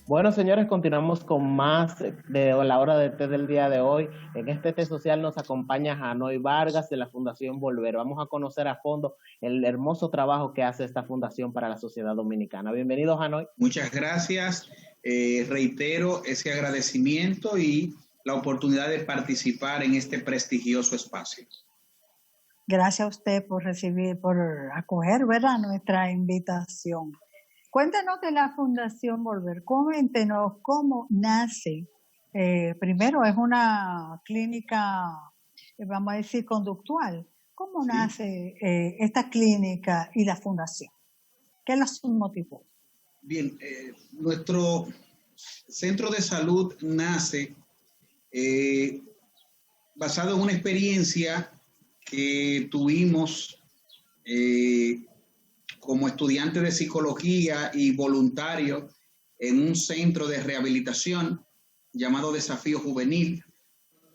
Bueno, señores, continuamos con más de la hora de té del día de hoy. En este té social nos acompaña Janoy Vargas de la Fundación Volver. Vamos a conocer a fondo el hermoso trabajo que hace esta fundación para la sociedad dominicana. Bienvenido, Janoy. Muchas gracias. Reitero ese agradecimiento y la oportunidad de participar en este prestigioso espacio. Gracias a usted por acoger, ¿verdad?, nuestra invitación. Cuéntenos de la Fundación Volver, coméntenos cómo nace. Primero es una clínica, vamos a decir, conductual. ¿Cómo nace esta clínica y la fundación? ¿Qué los motivó? Bien, nuestro centro de salud nace basado en una experiencia que tuvimos como estudiante de psicología y voluntario en un centro de rehabilitación llamado Desafío Juvenil,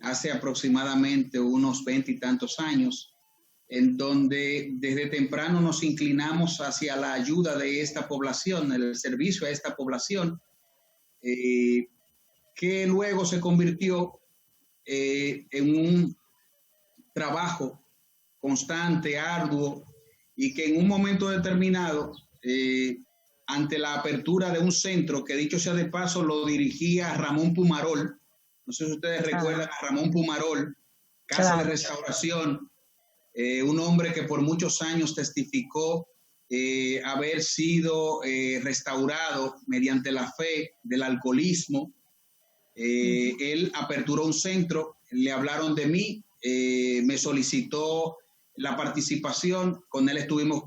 hace aproximadamente unos 20 y tantos años, en donde desde temprano nos inclinamos hacia la ayuda de esta población, el servicio a esta población, que luego se convirtió en un trabajo constante, arduo, y que en un momento determinado, ante la apertura de un centro, que dicho sea de paso, lo dirigía Ramón Pumarol, no sé si ustedes recuerdan a Ramón Pumarol, Casa de Restauración, un hombre que por muchos años testificó haber sido restaurado mediante la fe del alcoholismo. Él aperturó un centro, le hablaron de mí, me solicitó la participación, con él estuvimos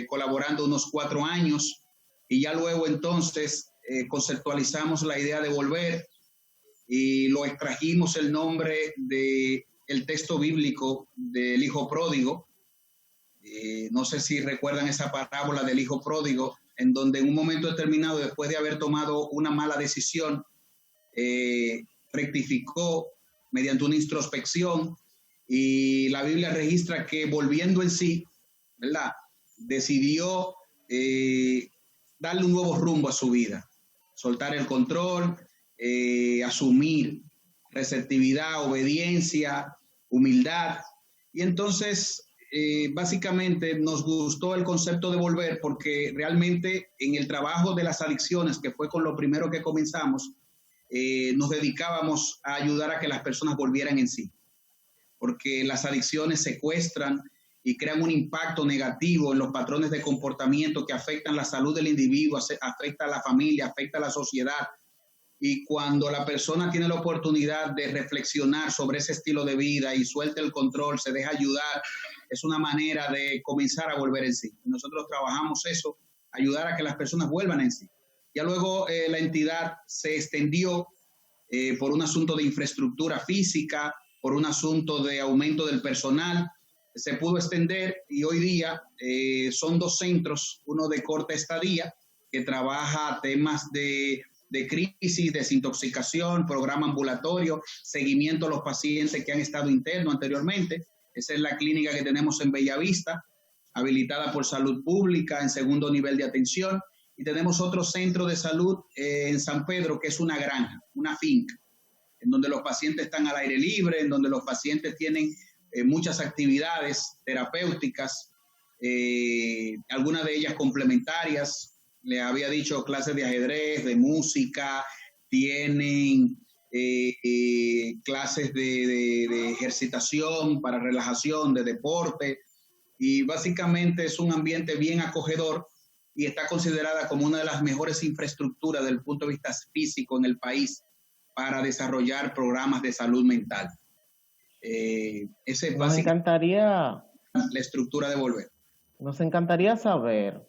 colaborando unos 4 años y ya luego entonces conceptualizamos la idea de Volver y lo extrajimos el nombre del texto bíblico del hijo pródigo. No sé si recuerdan esa parábola del hijo pródigo, en donde en un momento determinado, después de haber tomado una mala decisión, rectificó mediante una introspección, y la Biblia registra que volviendo en sí, ¿verdad?, decidió darle un nuevo rumbo a su vida, soltar el control, asumir receptividad, obediencia, humildad. Y entonces, básicamente nos gustó el concepto de Volver porque realmente en el trabajo de las adicciones, que fue con lo primero que comenzamos, nos dedicábamos a ayudar a que las personas volvieran en sí, porque las adicciones secuestran y crean un impacto negativo en los patrones de comportamiento que afectan la salud del individuo, afecta a la familia, afecta a la sociedad. Y cuando la persona tiene la oportunidad de reflexionar sobre ese estilo de vida y suelta el control, se deja ayudar, es una manera de comenzar a volver en sí. Nosotros trabajamos eso, ayudar a que las personas vuelvan en sí. Ya luego la entidad se extendió por un asunto de infraestructura física, por un asunto de aumento del personal, se pudo extender y hoy día son 2 centros, uno de corta estadía, que trabaja temas de crisis, desintoxicación, programa ambulatorio, seguimiento a los pacientes que han estado internos anteriormente. Esa es la clínica que tenemos en Bellavista, habilitada por Salud Pública en segundo nivel de atención. Y tenemos otro centro de salud en San Pedro, que es una granja, una finca, en donde los pacientes están al aire libre, en donde los pacientes tienen muchas actividades terapéuticas, algunas de ellas complementarias. Le había dicho clases de ajedrez, de música, tienen clases de ejercitación para relajación, de deporte, y básicamente es un ambiente bien acogedor y está considerada como una de las mejores infraestructuras desde el punto de vista físico en el país para desarrollar programas de salud mental. Nos encantaría la estructura de Volver. Nos encantaría saber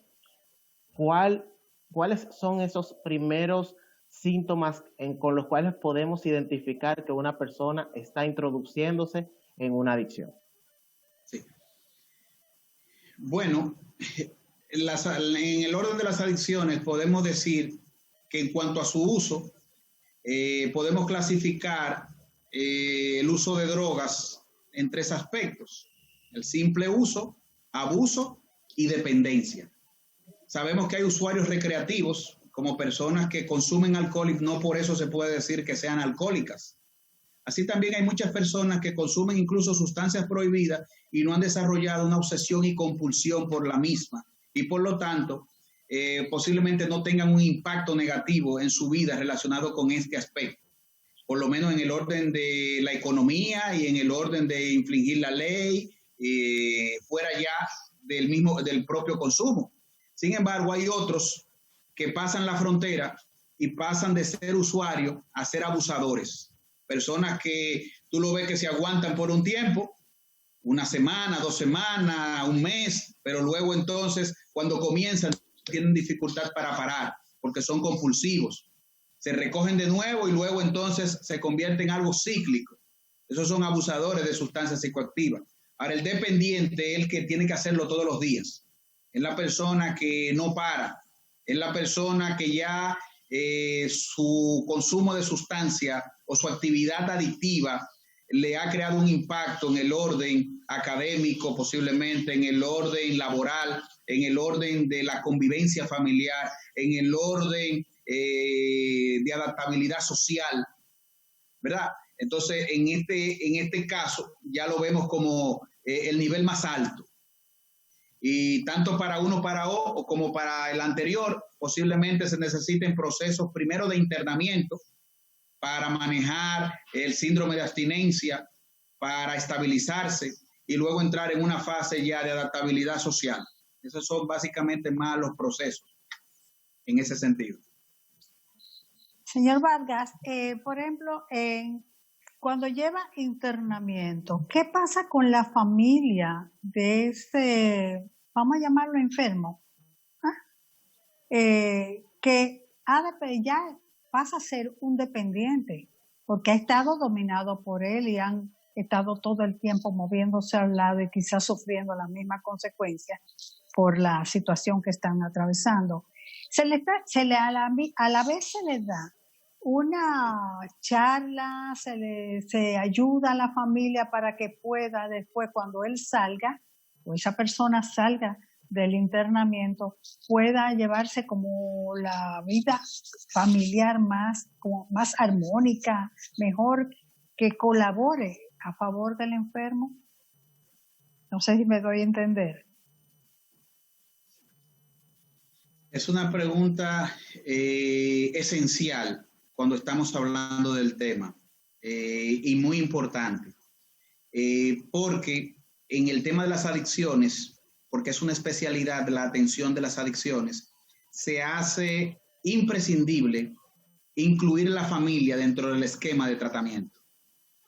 cuáles son esos primeros síntomas con los cuales podemos identificar que una persona está introduciéndose en una adicción. Sí. Bueno, en el orden de las adicciones podemos decir que en cuanto a su uso, podemos clasificar el uso de drogas en 3 aspectos: el simple uso, abuso y dependencia. Sabemos que hay usuarios recreativos como personas que consumen alcohol y no por eso se puede decir que sean alcohólicas. Así también hay muchas personas que consumen incluso sustancias prohibidas y no han desarrollado una obsesión y compulsión por la misma y por lo tanto posiblemente no tengan un impacto negativo en su vida relacionado con este aspecto, por lo menos en el orden de la economía y en el orden de infringir la ley, fuera ya del propio consumo. Sin embargo, hay otros que pasan la frontera y pasan de ser usuarios a ser abusadores. Personas que tú lo ves que se aguantan por un tiempo, una semana, 2 semanas, un mes, pero luego entonces cuando comienzan tienen dificultad para parar porque son compulsivos. Se recogen de nuevo y luego entonces se convierte en algo cíclico. Esos son abusadores de sustancias psicoactivas. Ahora, el dependiente es el que tiene que hacerlo todos los días. Es la persona que no para. Es la persona que ya su consumo de sustancia o su actividad adictiva le ha creado un impacto en el orden académico, posiblemente en el orden laboral, en el orden de la convivencia familiar, en el orden de adaptabilidad social, ¿verdad? Entonces, en este caso, ya lo vemos como el nivel más alto. Y tanto para uno como para el anterior, posiblemente se necesiten procesos primero de internamiento para manejar el síndrome de abstinencia, para estabilizarse y luego entrar en una fase ya de adaptabilidad social. Esos son básicamente más los procesos en ese sentido. Señor Vargas, por ejemplo, cuando lleva internamiento, ¿qué pasa con la familia de ese, vamos a llamarlo enfermo, que ya pasa a ser un dependiente, porque ha estado dominado por él y han estado todo el tiempo moviéndose al lado y quizás sufriendo las mismas consecuencias por la situación que están atravesando? A la vez se les da una charla, se ayuda a la familia para que pueda después, cuando él salga, o esa persona salga del internamiento, pueda llevarse como la vida familiar más armónica, mejor, que colabore a favor del enfermo. No sé si me doy a entender. Es una pregunta esencial cuando estamos hablando del tema y muy importante, porque en el tema de las adicciones, porque es una especialidad de la atención de las adicciones, se hace imprescindible incluir la familia dentro del esquema de tratamiento.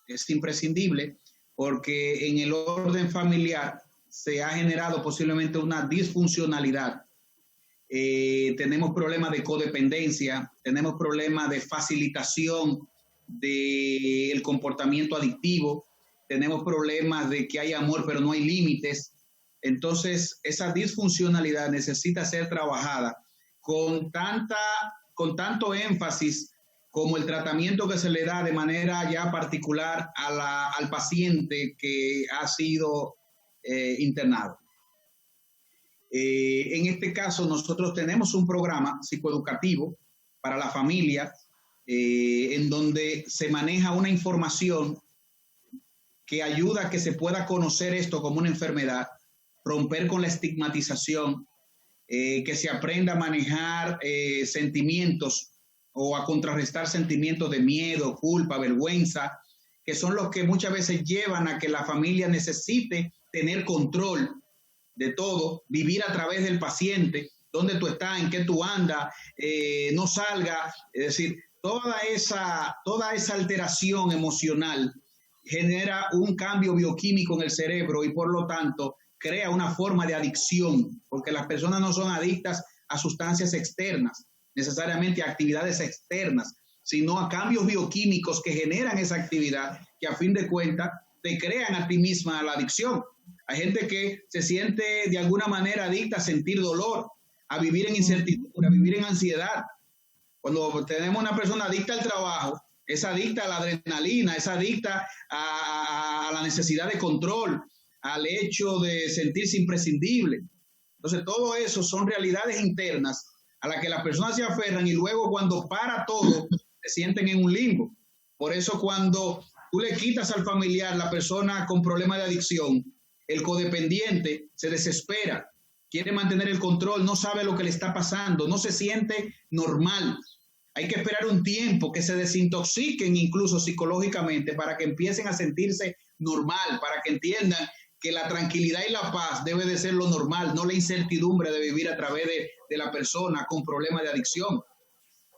Es imprescindible porque en el orden familiar se ha generado posiblemente una disfuncionalidad. Tenemos problemas de codependencia, tenemos problemas de facilitación del comportamiento adictivo, tenemos problemas de que hay amor pero no hay límites. Entonces, esa disfuncionalidad necesita ser trabajada con tanto énfasis como el tratamiento que se le da de manera ya particular al paciente que ha sido internado. En este caso, nosotros tenemos un programa psicoeducativo para la familia en donde se maneja una información que ayuda a que se pueda conocer esto como una enfermedad, romper con la estigmatización, que se aprenda a manejar sentimientos o a contrarrestar sentimientos de miedo, culpa, vergüenza, que son los que muchas veces llevan a que la familia necesite tener control de todo, vivir a través del paciente, dónde tú estás, en qué tú andas, no salga. Es decir, toda esa alteración emocional genera un cambio bioquímico en el cerebro y por lo tanto crea una forma de adicción, porque las personas no son adictas a sustancias externas, necesariamente a actividades externas, sino a cambios bioquímicos que generan esa actividad, que a fin de cuentas te crean a ti misma la adicción. Hay gente que se siente de alguna manera adicta a sentir dolor, a vivir en incertidumbre, a vivir en ansiedad. Cuando tenemos una persona adicta al trabajo, es adicta a la adrenalina, es adicta a la necesidad de control, al hecho de sentirse imprescindible. Entonces, todo eso son realidades internas a la que las personas se aferran y luego cuando para todo se sienten en un limbo. Por eso cuando tú le quitas al familiar, la persona con problema de adicción, el codependiente se desespera, quiere mantener el control, no sabe lo que le está pasando, no se siente normal. Hay que esperar un tiempo que se desintoxiquen incluso psicológicamente para que empiecen a sentirse normal, para que entiendan que la tranquilidad y la paz debe de ser lo normal, no la incertidumbre de vivir a través de la persona con problemas de adicción.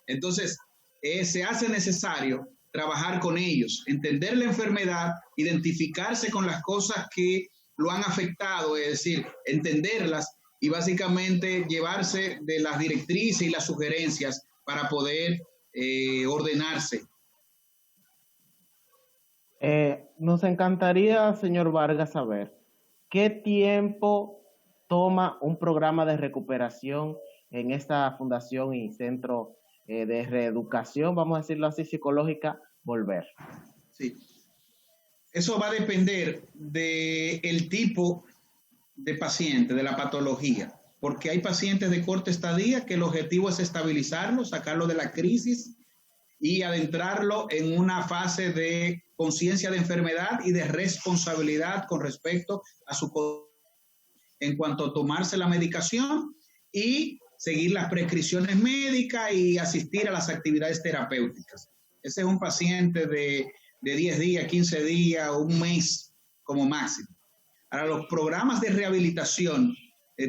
Entonces, se hace necesario trabajar con ellos, entender la enfermedad, identificarse con las cosas que lo han afectado, es decir, entenderlas y básicamente llevarse de las directrices y las sugerencias para poder ordenarse. Nos encantaría, señor Vargas, saber qué tiempo toma un programa de recuperación en esta fundación y centro de reeducación, vamos a decirlo así, psicológica, Volver. Sí. Eso va a depender del tipo de paciente, de la patología, porque hay pacientes de corta estadía que el objetivo es estabilizarlo, sacarlo de la crisis y adentrarlo en una fase de conciencia de enfermedad y de responsabilidad con respecto a su en cuanto a tomarse la medicación y seguir las prescripciones médicas y asistir a las actividades terapéuticas. Ese es un paciente de 10 días, 15 días o un mes como máximo. Ahora, los programas de rehabilitación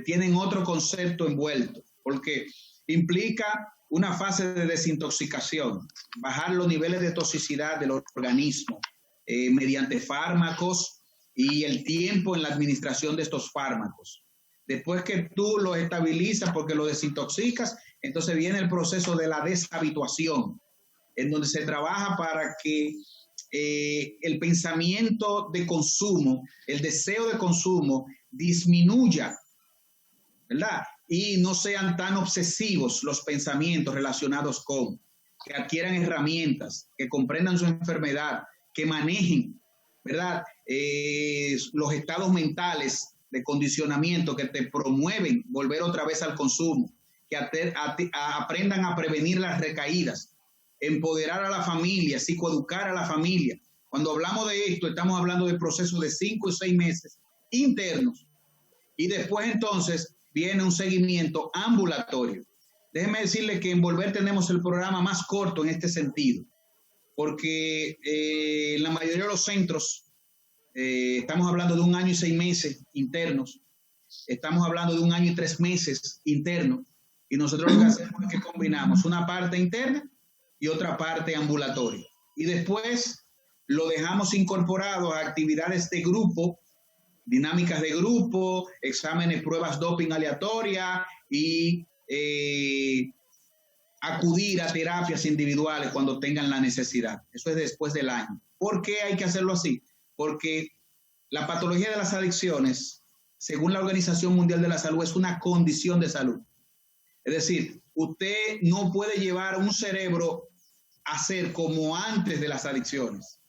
tienen otro concepto envuelto, porque implica una fase de desintoxicación, bajar los niveles de toxicidad del organismo mediante fármacos y el tiempo en la administración de estos fármacos. Después que tú los estabilizas porque los desintoxicas, entonces viene el proceso de la deshabituación, en donde se trabaja para que el pensamiento de consumo, el deseo de consumo disminuya, ¿verdad? Y no sean tan obsesivos los pensamientos relacionados con, que adquieran herramientas, que comprendan su enfermedad, que manejen, ¿verdad? Los estados mentales de condicionamiento que te promueven volver otra vez al consumo, que aprendan a prevenir las recaídas, empoderar a la familia, psicoeducar a la familia. Cuando hablamos de esto, estamos hablando de procesos de 5 y 6 meses internos. Y después entonces viene un seguimiento ambulatorio. Déjeme decirle que en Volver tenemos el programa más corto en este sentido, porque en la mayoría de los centros estamos hablando de 1 año y 6 meses internos, estamos hablando de 1 año y 3 meses internos, y nosotros lo que hacemos es que combinamos una parte interna y otra parte ambulatoria. Y después lo dejamos incorporado a actividades de grupo, dinámicas de grupo, exámenes, pruebas doping aleatorias y acudir a terapias individuales cuando tengan la necesidad. Eso es después del año. ¿Por qué hay que hacerlo así? Porque la patología de las adicciones, según la Organización Mundial de la Salud, es una condición de salud. Es decir, usted no puede llevar un cerebro a ser como antes de las adicciones,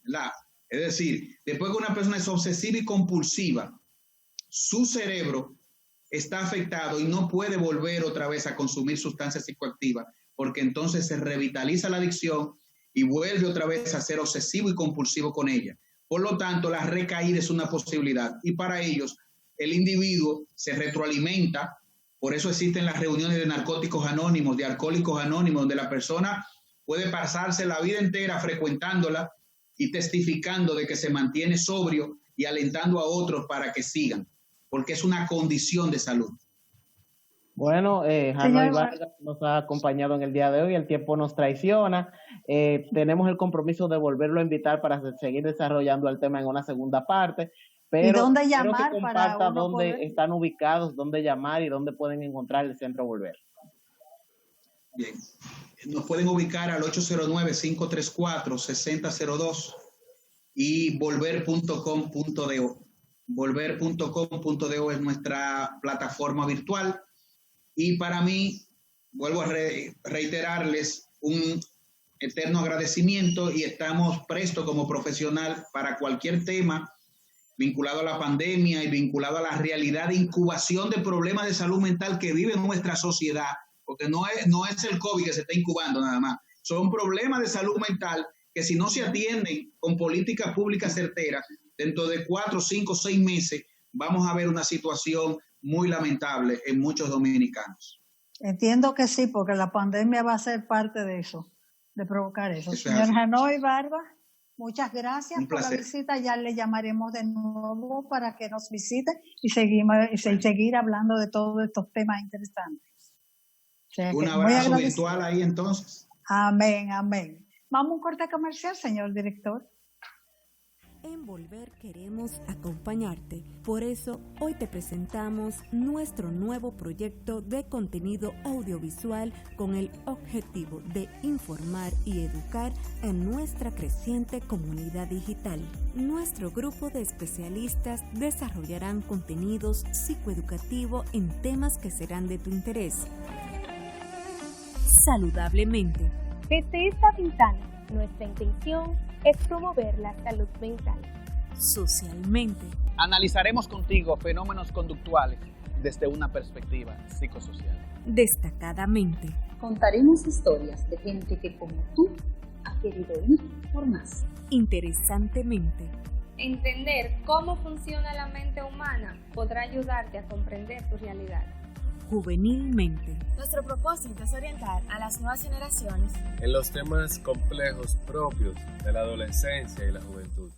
¿verdad? Es decir, después que una persona es obsesiva y compulsiva, su cerebro está afectado y no puede volver otra vez a consumir sustancias psicoactivas, porque entonces se revitaliza la adicción y vuelve otra vez a ser obsesivo y compulsivo con ella. Por lo tanto, la recaída es una posibilidad y para ellos el individuo se retroalimenta. Por eso existen las reuniones de narcóticos anónimos, de alcohólicos anónimos, donde la persona puede pasarse la vida entera frecuentándola y testificando de que se mantiene sobrio y alentando a otros para que sigan, porque es una condición de salud. Bueno, Janoy Vargas nos ha acompañado en el día de hoy, el tiempo nos traiciona. Tenemos el compromiso de volverlo a invitar para seguir desarrollando el tema en una segunda parte. Pero ¿y dónde llamar que comparta para dónde están ubicados, dónde llamar y dónde pueden encontrar el Centro Volver? Bien, nos pueden ubicar al 809-534-6002 y volver.com.do. Volver.com.do es nuestra plataforma virtual y para mí, vuelvo a reiterarles un eterno agradecimiento y estamos prestos como profesional para cualquier tema vinculado a la pandemia y vinculado a la realidad de incubación de problemas de salud mental que vive nuestra sociedad, porque no es el COVID que se está incubando nada más, son problemas de salud mental que si no se atienden con políticas públicas certeras, dentro de 4, 5, 6 meses vamos a ver una situación muy lamentable en muchos dominicanos. Entiendo que sí, porque la pandemia va a ser parte de eso, de provocar eso. Eso Señor Janoy Vargas, muchas gracias por la placer. visita. Ya le llamaremos de nuevo para que nos visite y seguir hablando de todos estos temas interesantes. O sea, Un muy abrazo agradecido. virtual ahí entonces. Amén, amén. Vamos a un corte comercial, señor director. En Volver queremos acompañarte. Por eso, hoy te presentamos nuestro nuevo proyecto de contenido audiovisual con el objetivo de informar y educar a nuestra creciente comunidad digital. Nuestro grupo de especialistas desarrollarán contenidos psicoeducativos en temas que serán de tu interés. Saludablemente. Desde esta ventana, nuestra intención es promover la salud mental. Socialmente. Analizaremos contigo fenómenos conductuales desde una perspectiva psicosocial. Destacadamente. Contaremos historias de gente que, como tú, ha querido ir por más. Interesantemente. Entender cómo funciona la mente humana podrá ayudarte a comprender tu realidad. Juvenilmente. Nuestro propósito es orientar a las nuevas generaciones en los temas complejos propios de la adolescencia y la juventud.